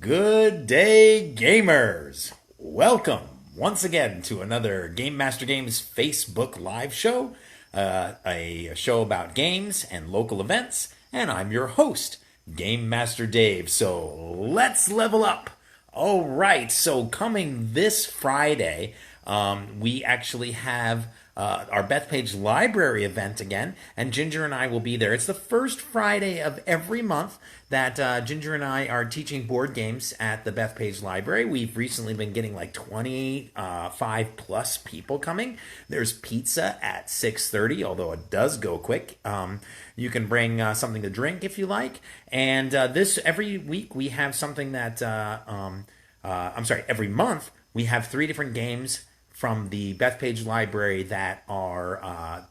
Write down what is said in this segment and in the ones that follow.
Good day, gamers! Welcome once again to another Game Master Games Facebook Live show, a show about games and local events, and I'm your host, Game Master Dave. So let's level up. All right, so coming this Friday, we actually have our Bethpage Library event again, and Ginger and I will be there. It's the first Friday of every month that Ginger and I are teaching board games at the Bethpage Library. We've recently been getting like 25 plus people coming. There's pizza at 6:30, although it does go quick. You can bring something to drink if you like. And this every week we have something that every month we have 3 different games from the Bethpage Library that are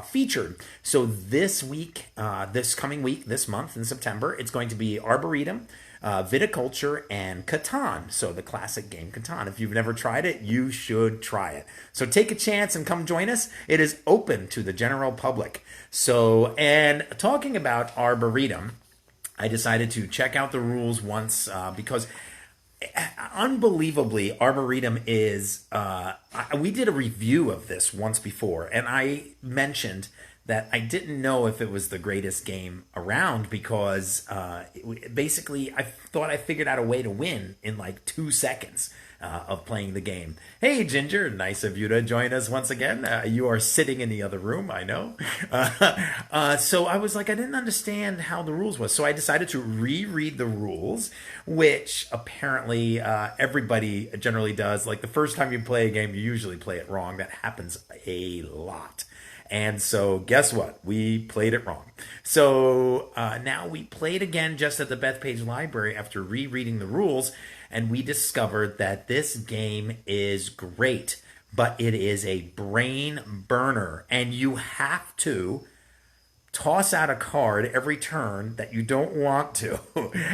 featured. So this week, this coming week, this month in September, it's going to be Arboretum, Viticulture, and Catan. So the classic game Catan. If you've never tried it, you should try it. So take a chance and come join us. It is open to the general public. So, and talking about Arboretum, I decided to check out the rules once because unbelievably, Arboretum is. We did a review of this once before, and I mentioned that I didn't know if it was the greatest game around because basically I thought I figured out a way to win in like 2 seconds of playing the game. Hey, Ginger, nice of you to join us once again. You are sitting in the other room, I know. So I was like, I didn't understand how the rules was. So I decided to reread the rules, which apparently everybody generally does. Like the first time you play a game, you usually play it wrong. That happens a lot. And so guess what? We played it wrong. So now we played again just at the Bethpage Library after rereading the rules, and we discovered that this game is great, but it is a brain burner, and you have to toss out a card every turn that you don't want to.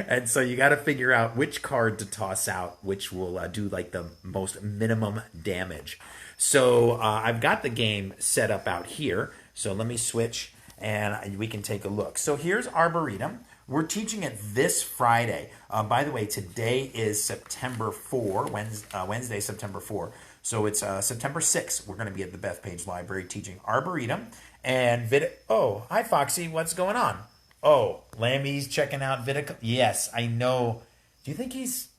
And so you got to figure out which card to toss out, which will do like the most minimum damage. So I've got the game set up out here. So let me switch and we can take a look. So here's Arboretum. We're teaching it this Friday. By the way, today is September 4, Wednesday, September 4. So it's September 6th. We're going to be at the Bethpage Library teaching Arboretum and Oh, hi, Foxy. What's going on? Oh, Lammy's checking out Viticulture. Yes, I know. Do you think he's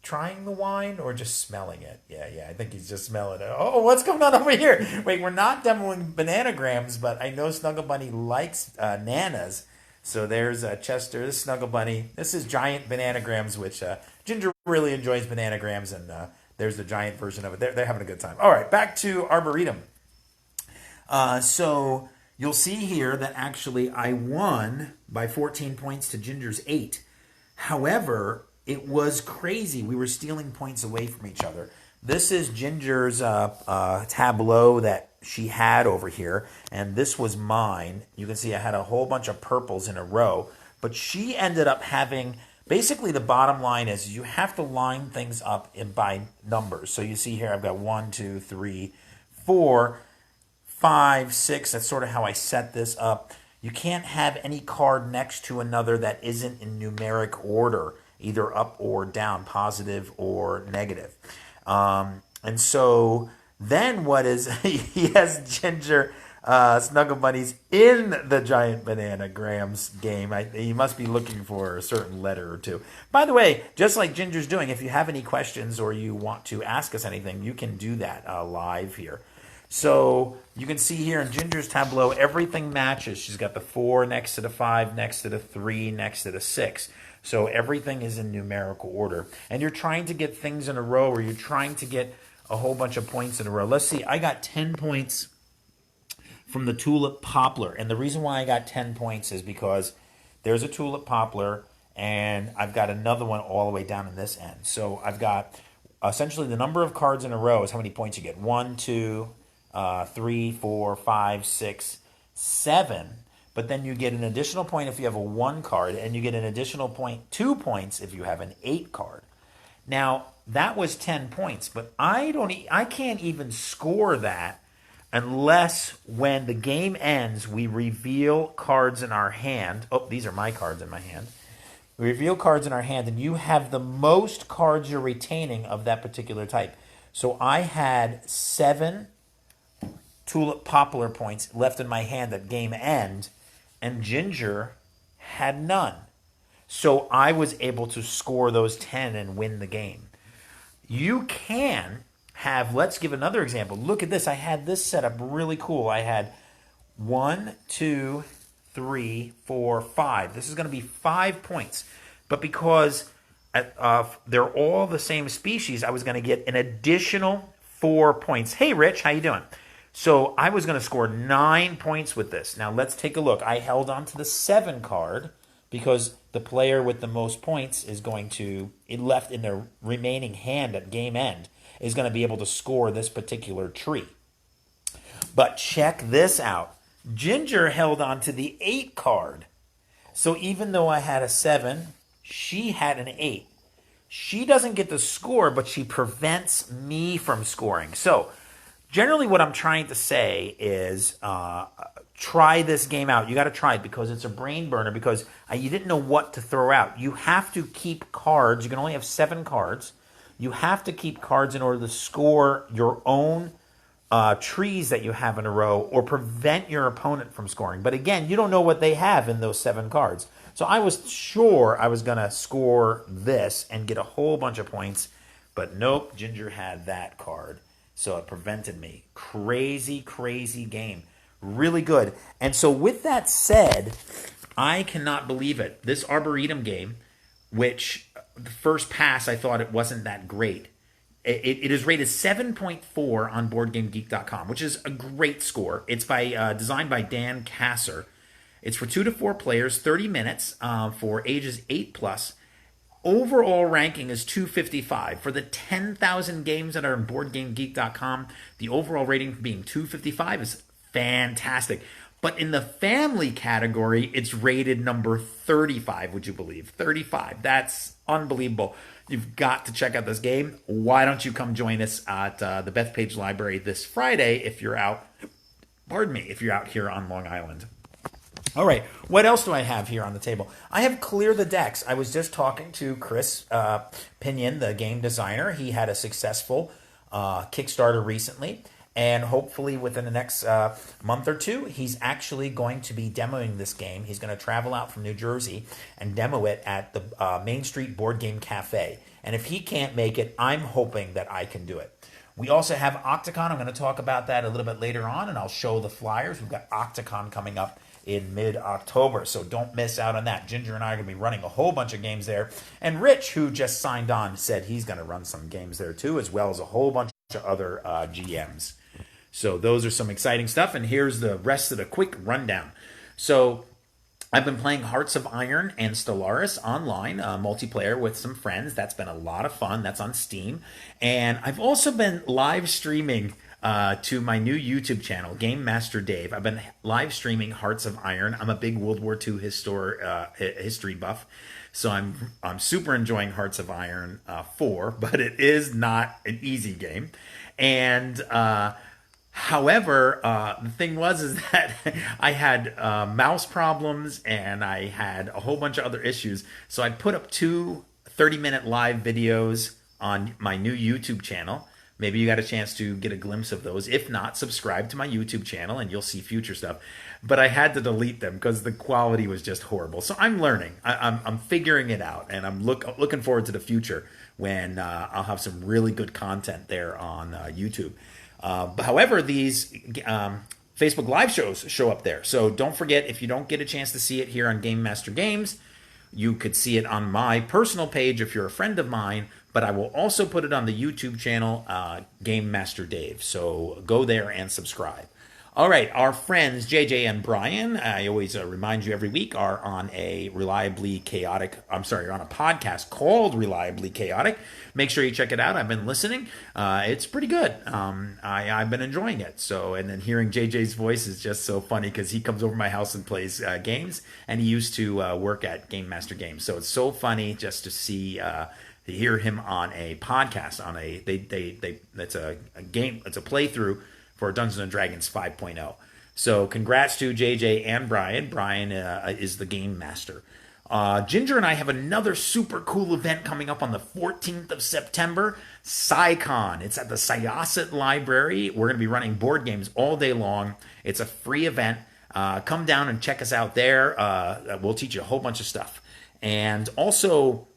trying the wine or just smelling it? Yeah, I think he's just smelling it. Oh, what's going on over here? Wait, we're not demoing bananagrams, but I know Snuggle Bunny likes nanas. So there's Chester, this Snuggle Bunny. This is giant bananagrams, which Ginger really enjoys bananagrams, and there's the giant version of it. They're having a good time. All right, back to Arboretum. So you'll see here that actually I won by 14 points to Ginger's 8. However, it was crazy. We were stealing points away from each other. This is Ginger's tableau that she had over here, and this was mine. You can see I had a whole bunch of purples in a row, but she ended up having, basically the bottom line is you have to line things up by numbers. So you see here I've got 1, 2, 3, 4, 5, 6. That's sort of how I set this up. You can't have any card next to another that isn't in numeric order, either up or down, positive or negative. And so then what is, he has Ginger Snuggle Bunnies in the giant bananagrams game. He must be looking for a certain letter or two. By the way, just like Ginger's doing, if you have any questions or you want to ask us anything, you can do that live here. So you can see here in Ginger's tableau, everything matches. She's got the 4 next to the 5, next to the 3, next to the 6. So everything is in numerical order. And you're trying to get things in a row, or you're trying to get a whole bunch of points in a row. Let's see, I got 10 points from the Tulip Poplar. And the reason why I got 10 points is because there's a Tulip Poplar, and I've got another one all the way down in this end. So I've got essentially the number of cards in a row is how many points you get. 1, 2, 3, 4, 5, 6, 7. But then you get an additional point if you have a 1 card, and you get an additional point, 2 points if you have an 8 card. Now, that was 10 points, but I can't even score that unless when the game ends, we reveal cards in our hand. Oh, these are my cards in my hand. We reveal cards in our hand, and you have the most cards you're retaining of that particular type. So I had 7 Tulip Poplar points left in my hand at game end, and Ginger had none. So I was able to score those 10 and win the game. You can have, let's give another example. Look at this. I had this set up really cool. I had 1, 2, 3, 4, 5. This is going to be 5 points. But because they're all the same species, I was going to get an additional 4 points. Hey, Rich, how you doing? So I was going to score 9 points with this. Now let's take a look. I held on to the 7 card because the player with the most points is going to, it left in their remaining hand at game end, is going to be able to score this particular tree. But check this out. Ginger held on to the 8 card. So even though I had a 7, she had an 8. She doesn't get the score, but she prevents me from scoring. So generally what I'm trying to say is try this game out. You got to try it because it's a brain burner, because you didn't know what to throw out. You have to keep cards. You can only have 7 cards. You have to keep cards in order to score your own trees that you have in a row or prevent your opponent from scoring. But again, you don't know what they have in those 7 cards. So I was sure I was going to score this and get a whole bunch of points, but nope, Ginger had that card. So it prevented me. Crazy, crazy game. Really good. And so with that said, I cannot believe it. This Arboretum game, which the first pass I thought it wasn't that great. It is rated 7.4 on BoardGameGeek.com, which is a great score. It's designed by Dan Kasser. It's for 2 to 4 players, 30 minutes for ages 8+. Overall ranking is 255. For the 10,000 games that are on BoardGameGeek.com, the overall rating being 255 is fantastic. But in the family category, it's rated number 35, would you believe? 35. That's unbelievable. You've got to check out this game. Why don't you come join us at the Bethpage Library this Friday if you're out, if you're out here on Long Island. All right, what else do I have here on the table? I have Clear the Decks. I was just talking to Chris Pinion, the game designer. He had a successful Kickstarter recently, and hopefully within the next month or 2, he's actually going to be demoing this game. He's going to travel out from New Jersey and demo it at the Main Street Board Game Cafe. And if he can't make it, I'm hoping that I can do it. We also have OctaCon. I'm going to talk about that a little bit later on, and I'll show the flyers. We've got OctaCon coming up in mid-October, so don't miss out on that. Ginger and I are going to be running a whole bunch of games there. And Rich, who just signed on, said he's going to run some games there too, as well as a whole bunch of other GMs. So those are some exciting stuff, and here's the rest of the quick rundown. So I've been playing Hearts of Iron and Stellaris online, multiplayer with some friends. That's been a lot of fun. That's on Steam. And I've also been live streaming to my new YouTube channel, Game Master Dave. I've been live streaming Hearts of Iron. I'm a big World War II history buff, so I'm super enjoying Hearts of Iron 4, but it is not an easy game. And however, the thing is that I had mouse problems and I had a whole bunch of other issues. So I put up 2 30-minute live videos on my new YouTube channel. Maybe you got a chance to get a glimpse of those. If not, subscribe to my YouTube channel and you'll see future stuff. But I had to delete them because the quality was just horrible. So I'm learning. I'm figuring it out, and I'm looking forward to the future when I'll have some really good content there on YouTube. However, these Facebook Live shows show up there. So don't forget, if you don't get a chance to see it here on Game Master Games, you could see it on my personal page if you're a friend of mine, but I will also put it on the YouTube channel, Game Master Dave. So go there and subscribe. All right, our friends JJ and Brian, I always remind you every week, are on a podcast called Reliably Chaotic. Make sure you check it out. I've been listening. It's pretty good. I've been enjoying it. So, and then hearing JJ's voice is just so funny because he comes over to my house and plays games, and he used to work at Game Master Games. So it's so funny just to see to hear him on a podcast it's a game, it's a playthrough for Dungeons & Dragons 5.0. So congrats to JJ and Brian. Brian is the game master. Ginger and I have another super cool event coming up on the 14th of September, SyCon. It's at the Syosset Library. We're going to be running board games all day long. It's a free event. Come down and check us out there. We'll teach you a whole bunch of stuff. And also,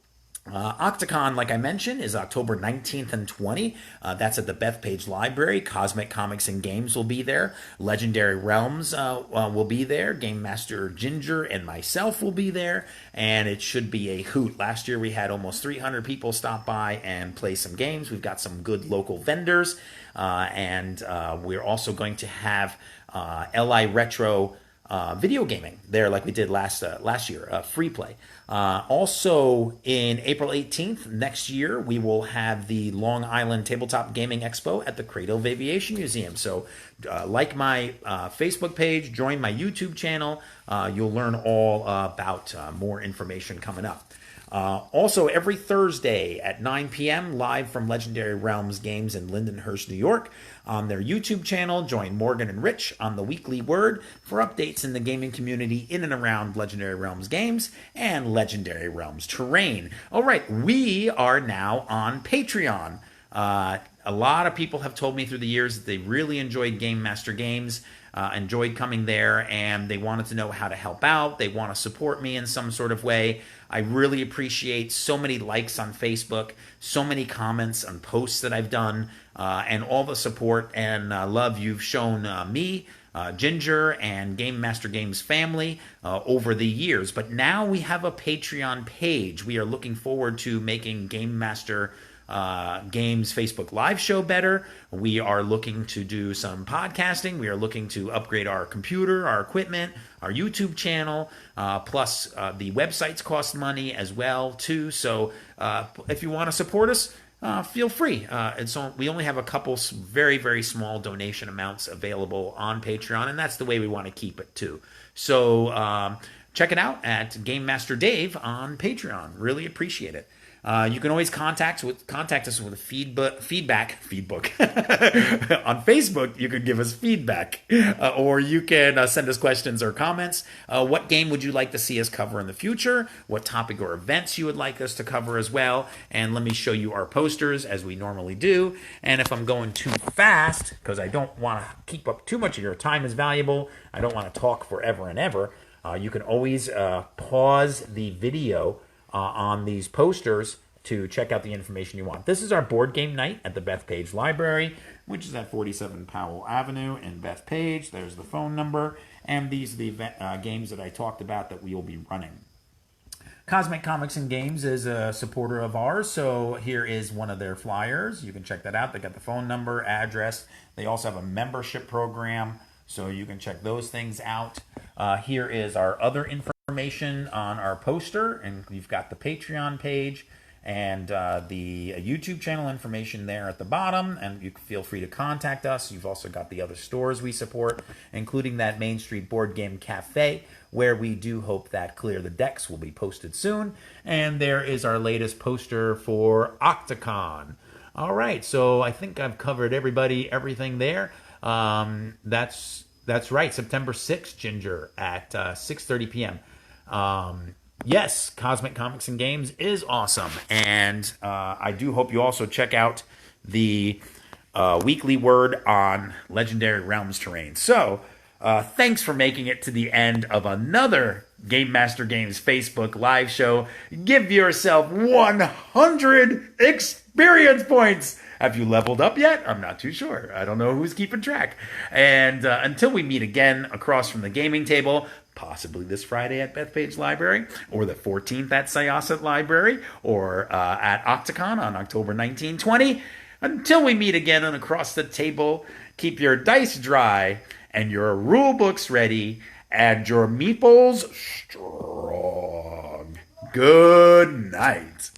OctaCon, like I mentioned, is October 19th and 20th. That's at the Bethpage Library. Cosmic Comics and Games will be there. Legendary Realms will be there. Game Master Ginger and myself will be there. And it should be a hoot. Last year we had almost 300 people stop by and play some games. We've got some good local vendors. And we're also going to have LI Retro video gaming there, like we did last year, free play. Also, in April 18th next year, we will have the Long Island Tabletop Gaming Expo at the Cradle of Aviation Museum. So, like my Facebook page, join my YouTube channel. You'll learn all about more information coming up. Also, every Thursday at 9 p.m., live from Legendary Realms Games in Lindenhurst, New York, on their YouTube channel. Join Morgan and Rich on the Weekly Word for updates in the gaming community in and around Legendary Realms Games and Legendary Realms Terrain. All right, we are now on Patreon. A lot of people have told me through the years that they really enjoyed Game Master Games, enjoyed coming there, and they wanted to know how to help out. They want to support me in some sort of way. I really appreciate so many likes on Facebook, so many comments on posts that I've done, and all the support and love you've shown me, Ginger, and Game Master Games family over the years. But now we have a Patreon page. We are looking forward to making Game Master Games Facebook Live show better. We are looking to do some podcasting. We are looking to upgrade our computer, our equipment, our YouTube channel. Plus, the websites cost money as well too. So, if you want to support us, feel free. And so we only have a couple very, very small donation amounts available on Patreon, and that's the way we want to keep it too. So, check it out at Game Master Dave on Patreon. Really appreciate it. You can always contact us with feedback. On Facebook, you could give us feedback, or you can send us questions or comments. What game would you like to see us cover in the future? What topic or events you would like us to cover as well? And let me show you our posters as we normally do. And if I'm going too fast, because I don't want to keep up too much of your time is valuable, I don't want to talk forever and ever, you can always pause the video on these posters to check out the information you want. This is our board game night at the Bethpage Library, which is at 47 Powell Avenue in Bethpage. There's the phone number, and these are the games that I talked about that we will be running. Cosmic Comics and Games is a supporter of ours, so here is one of their flyers. You can check that out. They got the phone number, address. They also have a membership program, so you can check those things out. Here is our other information on our poster, and you've got the Patreon page and the YouTube channel information there at the bottom, and you can feel free to contact us. You've also got the other stores we support, including that Main Street Board Game Cafe, where we do hope that Clear the Decks will be posted soon. And there is our latest poster for OctaCon. All right, so I think I've covered everything there. That's right, September 6th, Ginger, at 6:30 p.m. Yes, Cosmic Comics and Games is awesome. And I do hope you also check out the Weekly Word on Legendary Realms Terrain. So, thanks for making it to the end of another Game Master Games Facebook live show. Give yourself 100 experience points. Have you leveled up yet? I'm not too sure. I don't know who's keeping track. And until we meet again across from the gaming table, possibly this Friday at Bethpage Library, or the 14th at Syosset Library, or at OctaCon on October 19-20. Until we meet again and across the table, keep your dice dry and your rule books ready and your meeples strong. Good night.